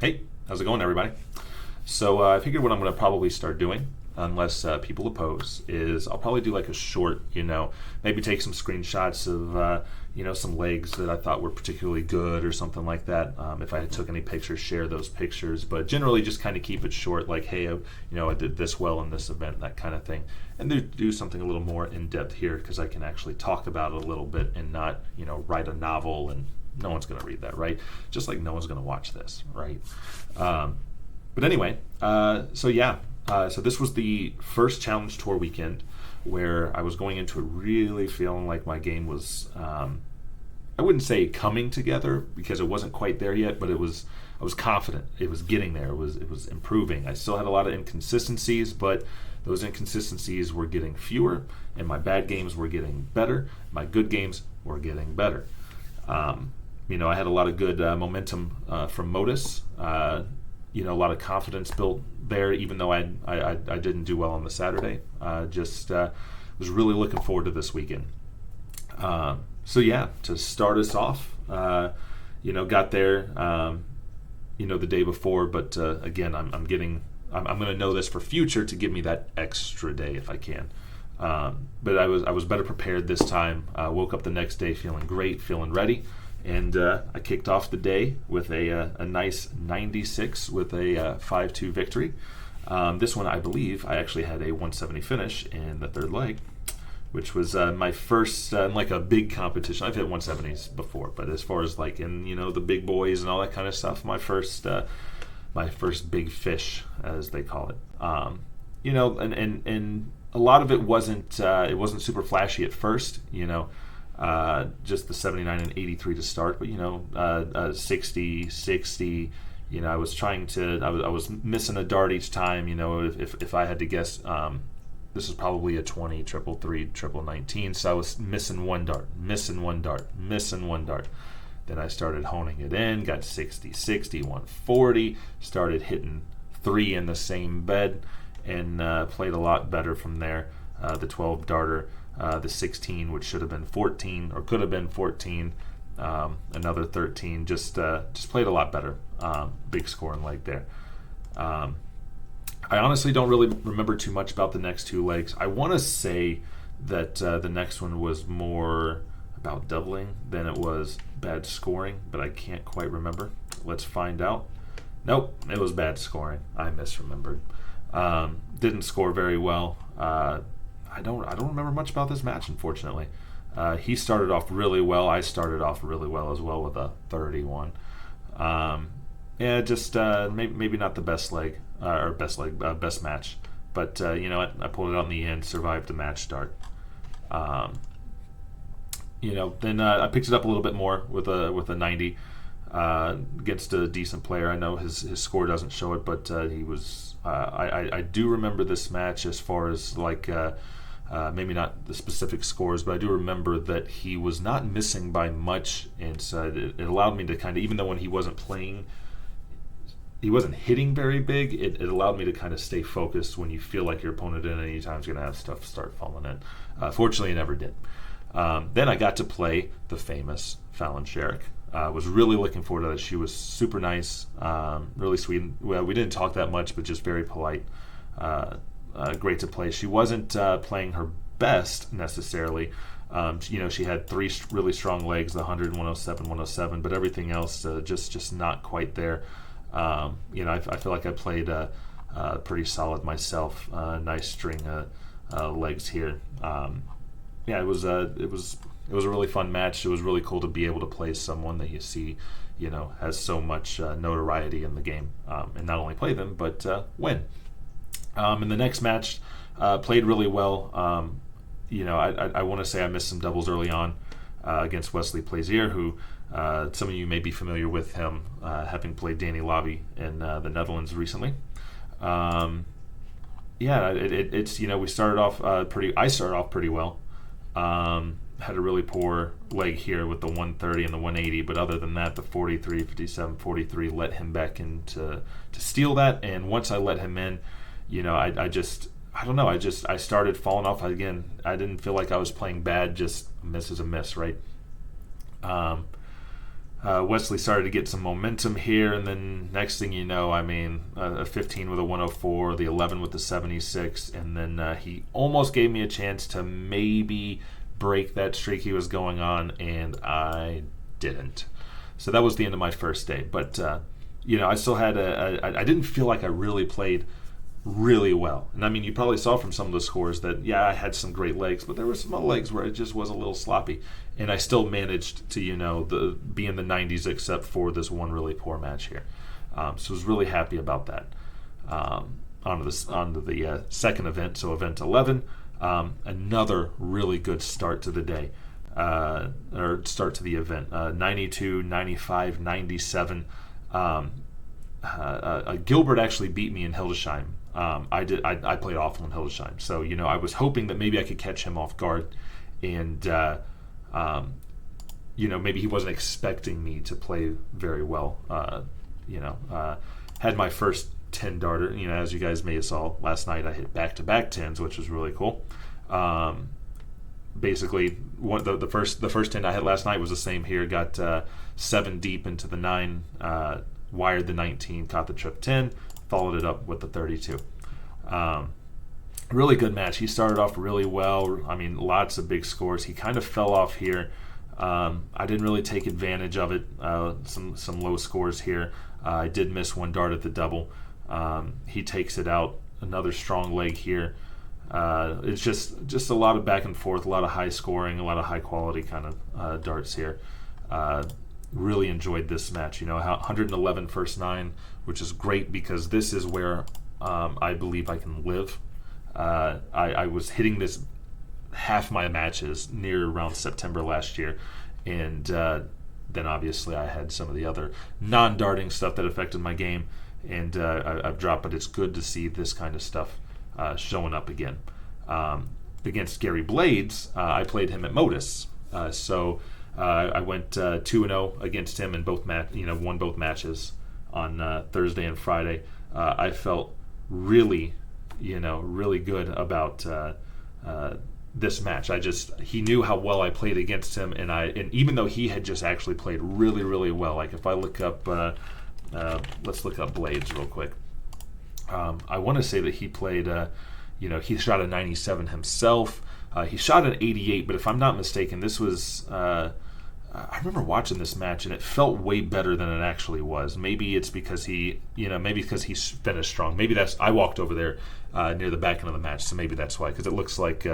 Hey, how's it going, everybody? So I figured what I'm going to probably start doing, unless people oppose, is I'll probably do like a short, maybe take some screenshots of, some legs that I thought were particularly good or something like that. If I took any pictures, share those pictures, but generally just kind of keep it short, like, hey, I did this well in this event, that kind of thing. And do something a little more in-depth here because I can actually talk about it a little bit and not, write a novel and no one's going to read that, right? Just like no one's going to watch this, right? But anyway, so this was the first Challenge Tour weekend where I was going into it really feeling like my game was, I wouldn't say coming together because it wasn't quite there yet, but I was confident. It was getting there. It was improving. I still had a lot of inconsistencies, but those inconsistencies were getting fewer, and my bad games were getting better. My good games were getting better. I had a lot of good momentum from Modus. A lot of confidence built there, even though I didn't do well on the Saturday. Was really looking forward to this weekend. To start us off, got there, the day before, but again, I'm going to know this for future to give me that extra day if I can. But I was better prepared this time. Woke up the next day feeling great, feeling ready. And I kicked off the day with a nice 96 with a 5-2 victory. This one, I believe, I actually had a 170 finish in the third leg, which was my first in like a big competition. I've hit 170s before, but as far as like in the big boys and all that kind of stuff, my first big fish, as they call it. And a lot of it wasn't super flashy at first, just the 79 and 83 to start, but 60. I was trying to. I was missing a dart each time. If I had to guess, this is probably a 20, triple 3, triple 19. So I was missing one dart. Then I started honing it in. Got 60, 140. Started hitting 3 in the same bed, and played a lot better from there. The 12 darter. The 16, which should have been 14 or could have been 14, another 13, just played a lot better. Big scoring leg there. I honestly don't really remember too much about the next two legs. I want to say that the next one was more about doubling than it was bad scoring, but I can't quite remember. Let's find out. Nope, it was bad scoring. I misremembered. Didn't score very well. I don't remember much about this match, unfortunately. He started off really well. I started off really well as well with a 31. Maybe not the best leg best match, but you know what? I pulled it out in the end, survived the match start. Then I picked it up a little bit more with a 90 against a decent player. I know his score doesn't show it, but he was. I do remember this match as far as like. Maybe not the specific scores, but I do remember that he was not missing by much, and so it allowed me to kind of, even though when he wasn't playing, he wasn't hitting very big, it allowed me to kind of stay focused when you feel like your opponent at any time is going to have stuff start falling in. Fortunately, it never did. Then I got to play the famous Fallon Sherrick. Was really looking forward to that. She was super nice, really sweet. Well, we didn't talk that much, but just very polite. Great to play. She wasn't playing her best necessarily. She had 3 really strong legs, the 100, 107, 107, but everything else just not quite there. I feel like I played pretty solid myself. Nice string legs here. It was a really fun match. It was really cool to be able to play someone that you see, has so much notoriety in the game, and not only play them but win. In the next match, played really well. I want to say I missed some doubles early on against Wesley Plaisier, who some of you may be familiar with him, having played Danny Lobby in the Netherlands recently. We started off I started off pretty well. Had a really poor leg here with the 130 and the 180, but other than that, the 43, 57, 43 let him back in to steal that. And once I let him in, I started falling off again. I didn't feel like I was playing bad, just a miss is a miss, right? Wesley started to get some momentum here, and then next thing you know, I mean, a 15 with a 104, the 11 with the 76, and then he almost gave me a chance to maybe break that streak he was going on, and I didn't. So that was the end of my first day. But, I still had I didn't feel like I really played really well. And I mean, you probably saw from some of the scores that, I had some great legs, but there were some other legs where it just was a little sloppy. And I still managed to, be in the 90s except for this one really poor match here. So I was really happy about that. Onto the second event, so event 11, another really good start to the day, or start to the event. 92, 95, 97. Gilbert actually beat me in Hildesheim. I played awful in Hildesheim, so I was hoping that maybe I could catch him off guard, and maybe he wasn't expecting me to play very well. Had my first 10 darter. As you guys may have saw last night, I hit back-to-back 10s, which was really cool. Basically, the first 10 I hit last night was the same here. Got 7 deep into the 9, wired the 19, caught the trip 10, followed it up with the 32. Really good match. He started off really well. I mean, lots of big scores. He kind of fell off here. I didn't really take advantage of it. Some low scores here. I did miss one dart at the double. He takes it out. Another strong leg here. It's just a lot of back and forth, a lot of high scoring, a lot of high quality kind of darts here. Really enjoyed this match. 111 first 9, which is great because this is where I believe I can live. I was hitting this half my matches near around September last year, and then obviously I had some of the other non-darting stuff that affected my game, and I've dropped, but it's good to see this kind of stuff showing up again. Against Gary Blades, I played him at Modus, so I went 2-0 against him in both won both matches on Thursday and Friday. I felt really good about this match. He knew how well I played against him, and even though he had just actually played really, really well, like if I look up, let's look up Blades real quick. I want to say that he played, he shot a 97 himself. He shot an 88, but if I'm not mistaken, this was, I remember watching this match and it felt way better than it actually was. Maybe it's because he's finished strong. Maybe I walked over there near the back end of the match, so maybe that's why, because it looks like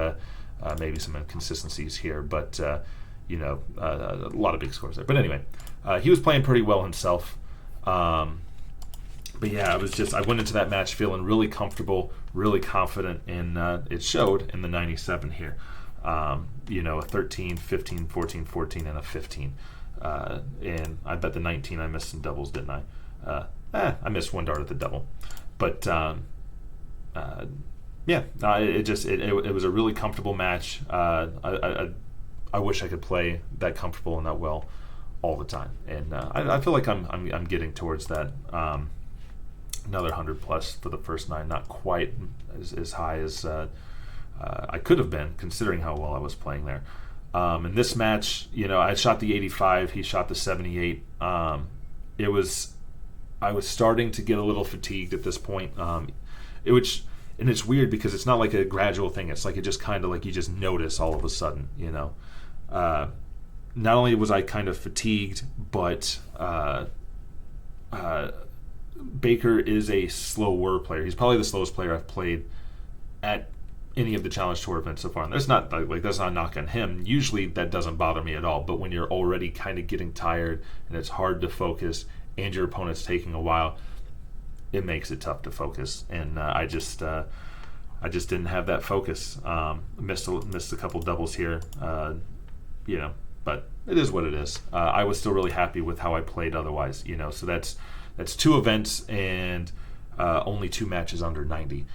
maybe some inconsistencies here, but, a lot of big scores there. But anyway, he was playing pretty well himself. But yeah, I went into that match feeling really comfortable, really confident, and it showed in the 97 here. A 13, 15, 14, 14, and a 15. And I bet the 19 I missed some doubles, didn't I? I missed one dart at the double. But, it was a really comfortable match. I wish I could play that comfortable and that well all the time. And I feel like I'm getting towards that. Another 100 plus for the first 9, not quite as high as I could have been, considering how well I was playing there. In this match, I shot the 85, he shot the 78. I was starting to get a little fatigued at this point. And it's weird because it's not like a gradual thing. It's like it just kind of like you just notice all of a sudden, Not only was I kind of fatigued, but Baker is a slower player. He's probably the slowest player I've played at any of the Challenge Tour events so far. And that's not a knock on him. Usually that doesn't bother me at all. But when you're already kind of getting tired and it's hard to focus and your opponent's taking a while, it makes it tough to focus. And I just didn't have that focus. Missed a couple doubles here. But it is what it is. I was still really happy with how I played otherwise. So that's 2 events and only 2 matches under 90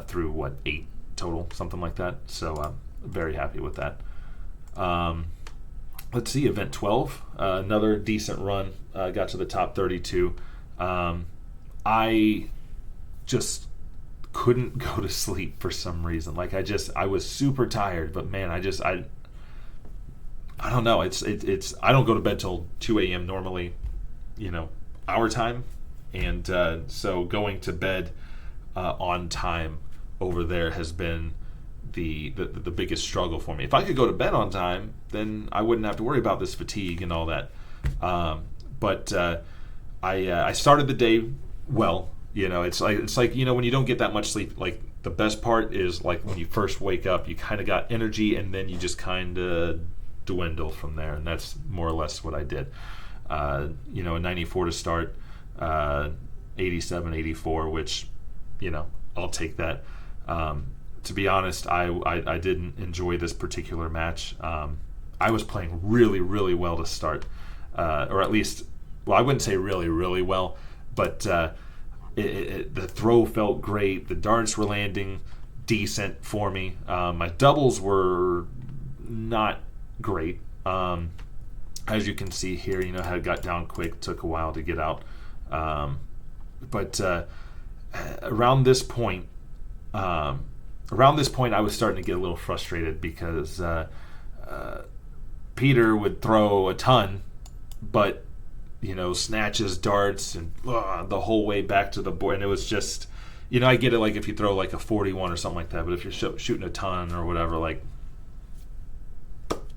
through 8 total, something like that. So I'm very happy with that. Let's see, event 12, another decent run. Got to the top 32. I just couldn't go to sleep for some reason. I was super tired, but man, I don't know. It's I don't go to bed till 2 a.m. normally, our time, and so going to bed on time over there has been the biggest struggle for me. If I could go to bed on time, then I wouldn't have to worry about this fatigue and all that. But I started the day well. It's like when you don't get that much sleep. Like the best part is like when you first wake up, you kind of got energy, and then you just kind of dwindle from there, and that's more or less what I did. A 94 to start, 87, 84, which I'll take that. To be honest, I didn't enjoy this particular match. I was playing really, really well to start, or at least, well, I wouldn't say really, really well, but the throw felt great. The darts were landing decent for me. My doubles were not great. As you can see here, how it got down quick, took a while to get out. But around this point, I was starting to get a little frustrated because Peter would throw a ton, but snatches darts and the whole way back to the board, and it was just, I get it, like if you throw like a 41 or something like that, but if you're shooting a ton or whatever, like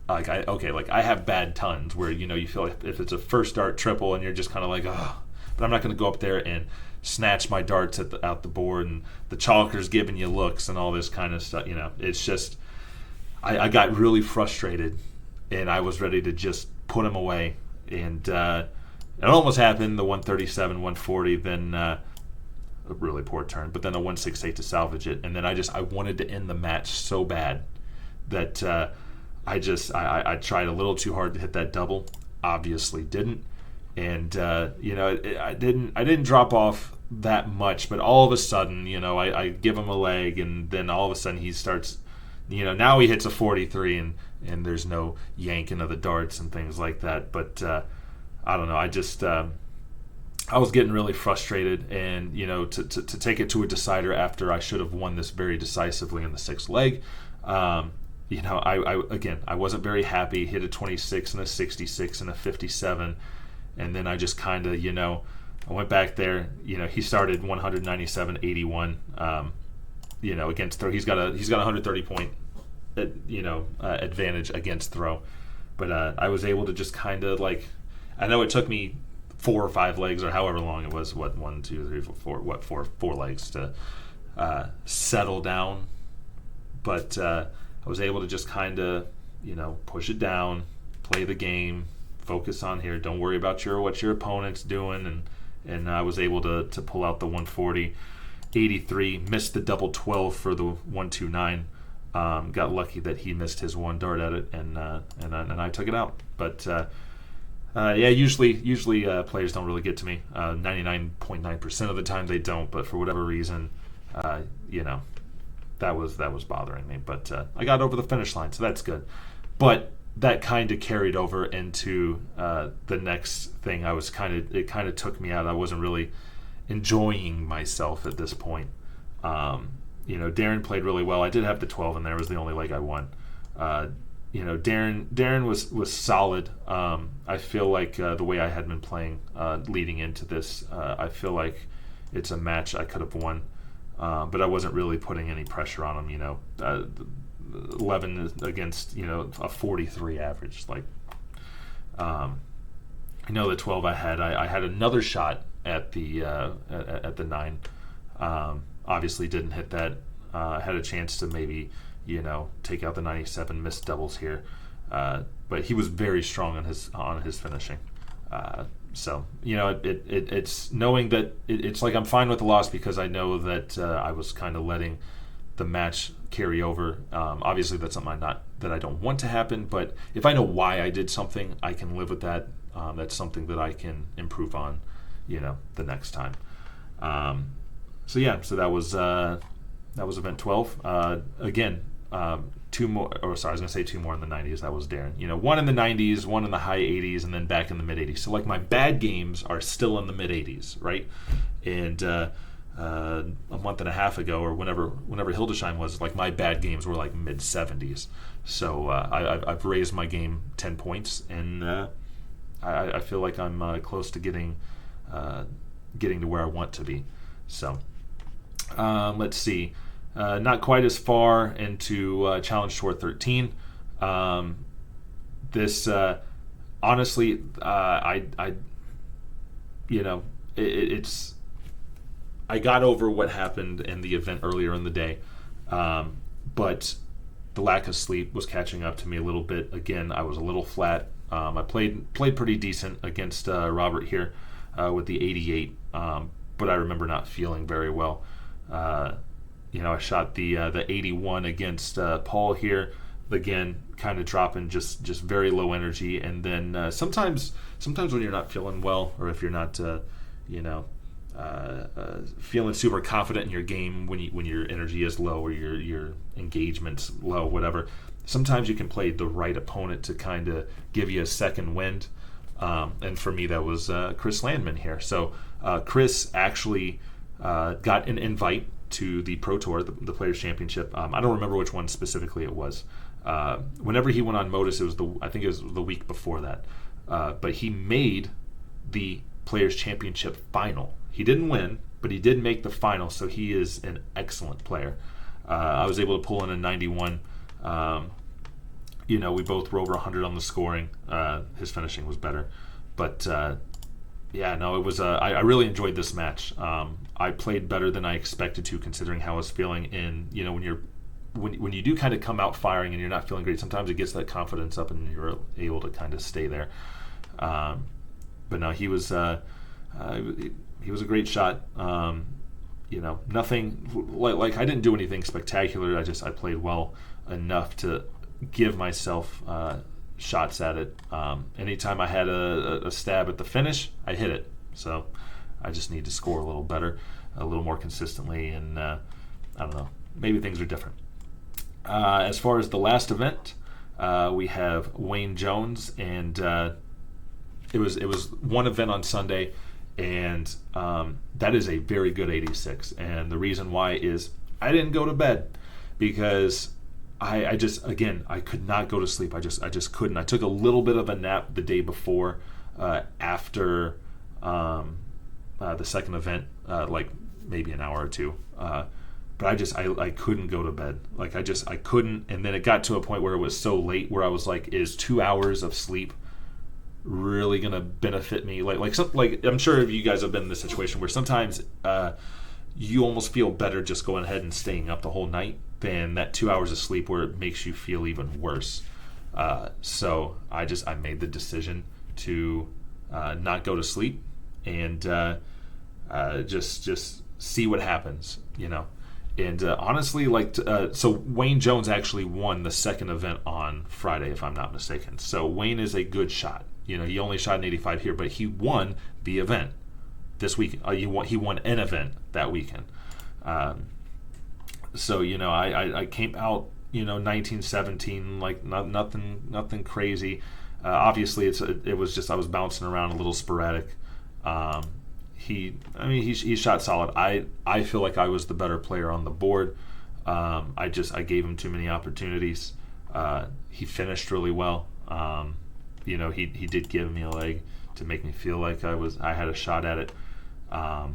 I have bad tons where you feel like if it's a first dart triple and you're just kind of like, but I'm not going to go up there and snatch my darts out the board, and the chalker's giving you looks and all this kind of stuff. It's just I got really frustrated, and I was ready to just put him away, and it almost happened, the 137, 140, then a really poor turn, but then a 168 to salvage it, and then I wanted to end the match so bad that I tried a little too hard to hit that double, obviously didn't, and I didn't drop off that much, but all of a sudden, I give him a leg, and then all of a sudden he starts, now he hits a 43, and there's no yanking of the darts and things like that, but I don't know, I was getting really frustrated, and to take it to a decider after I should have won this very decisively in the sixth leg. I wasn't very happy. Hit a 26 and a 66 and a 57, and then I just kind of I went back there. He started 197.81. Against throw, he's got a 130 point advantage against throw, but I was able to just kind of like, I know it took me 4 or 5 legs or however long it was, 1, 2, 3, 4, 4 legs to settle down, but I was able to just kind of push it down, play the game, focus on here, don't worry about what your opponent's doing, and I was able to pull out the 140. 83, missed the double 12 for the 129. Got lucky that he missed his one dart at it, and I took it out. But usually players don't really get to me. 99.9% of the time they don't, but for whatever reason, that was bothering me. But I got over the finish line, so that's good. But that kind of carried over into the next thing. It kind of took me out. I wasn't really enjoying myself at this point. Darren played really well. I did have the 12 in there. It was the only leg I won. Darren was solid. I feel like the way I had been playing leading into this, I feel like it's a match I could have won, but I wasn't really putting any pressure on him. 11 against a 43 average. Like the 12 I had another shot at the 9. Obviously didn't hit that. I had a chance to maybe take out the 97, missed doubles here, but he was very strong on his finishing. So it's knowing that it's like I'm fine with the loss because I know that I was kind of letting the match carry over. Obviously that's something that I don't want to happen, but if I know why I did something, I can live with that. That's something that I can improve on the next time. So that was event 12. Again, 2 more, or sorry, I was going to say 2 more in the 90s. That was Darren. 1 in the 90s, 1 in the high 80s, and then back in the mid 80s. So like my bad games are still in the mid 80s, right? And a month and a half ago, or whenever Hildesheim was, like my bad games were like mid 70s. So I've raised my game 10 points, and I feel like I'm close to getting to where I want to be. So let's see. Not quite as far into Challenge Tour 13. This honestly, it's I got over what happened in the event earlier in the day, but the lack of sleep was catching up to me a little bit. Again, I was a little flat. I played pretty decent against Robert here with the 88, but I remember not feeling very well. I shot the 81 against Paul here. Again, kind of dropping just very low energy, and then sometimes when you're not feeling well, or if you're not feeling super confident in your game, when your energy is low or your engagement's low, whatever, sometimes you can play the right opponent to kind of give you a second wind. And for me, that was Chris Landman here. So Chris actually got an invite to the Pro Tour, the Players Championship. I don't remember which one specifically it was. Whenever he went on Modus, I think it was the week before that. But he made the Players Championship final. He didn't win, but he did make the final, so he is an excellent player. I was able to pull in a 91. We both were over 100 on the scoring. His finishing was better. But, it was. I really enjoyed this match. I played better than I expected to, considering how I was feeling. And, when you do kind of come out firing and you're not feeling great, sometimes it gets that confidence up and you're able to kind of stay there. But no, he was a great shot. Nothing like I didn't do anything spectacular. I played well enough to give myself shots at it. Anytime I had a stab at the finish, I hit it. So I just need to score a little better, a little more consistently, and I don't know, maybe things are different. As far as the last event, we have Wayne Jones, and it was one event on Sunday, and that is a very good 86. And the reason why is I didn't go to bed because I could not go to sleep. I just couldn't. I took a little bit of a nap the day before after the second event, like maybe an hour or two. But I couldn't go to bed. Like I couldn't. And then it got to a point where it was so late where I was like, is 2 hours of sleep really gonna benefit me? Like I'm sure you guys have been in this situation where sometimes you almost feel better just going ahead and staying up the whole night than that 2 hours of sleep where it makes you feel even worse. So I made the decision to not go to sleep and just see what happens, And honestly, so Wayne Jones actually won the second event on Friday, if I'm not mistaken. So Wayne is a good shot. He only shot an 85 here, but he won the event this week. He won an event that weekend. So I came out 1917, like nothing crazy. Obviously it was just I was bouncing around a little sporadic. He shot solid. I feel like I was the better player on the board. I gave him too many opportunities. He finished really well. He did give me a leg to make me feel like I had a shot at it. I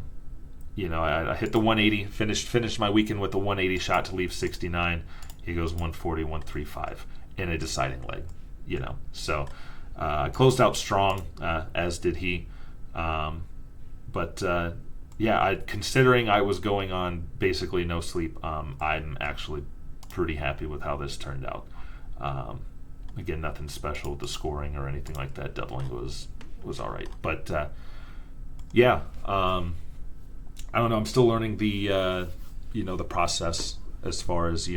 hit the 180, finished my weekend with the 180 shot to leave 69. He goes 140, 135 in a deciding leg. So I closed out strong, as did he. Considering I was going on basically no sleep, I'm actually pretty happy with how this turned out. Again, nothing special with the scoring or anything like that. Doubling was all right, but I don't know. I'm still learning the the process as far as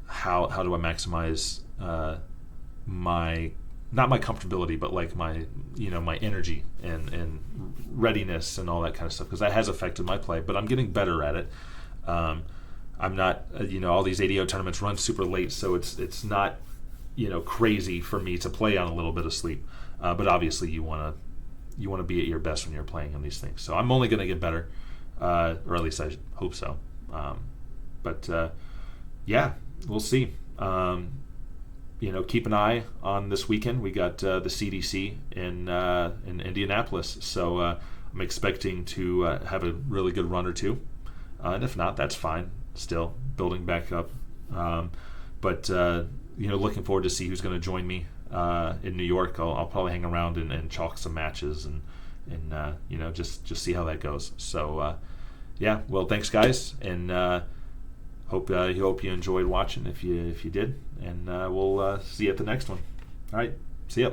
how do I maximize my, not my comfortability, but like my my energy and readiness and all that kind of stuff, because that has affected my play, but I'm getting better at it. I'm not all these ADO tournaments run super late, so it's not crazy for me to play on a little bit of sleep, but obviously you want to be at your best when you're playing on these things, so I'm only going to get better. or at least I hope so. But yeah, we'll see. Keep an eye on this weekend. We got the CDC in Indianapolis, so I'm expecting to have a really good run or two. And if not, that's fine. Still building back up. But looking forward to see who's going to join me in New York. I'll probably hang around and chalk some matches and just see how that goes. So yeah, well, thanks guys, and hope you enjoyed watching if you did, and we'll see you at the next one. All right, see ya.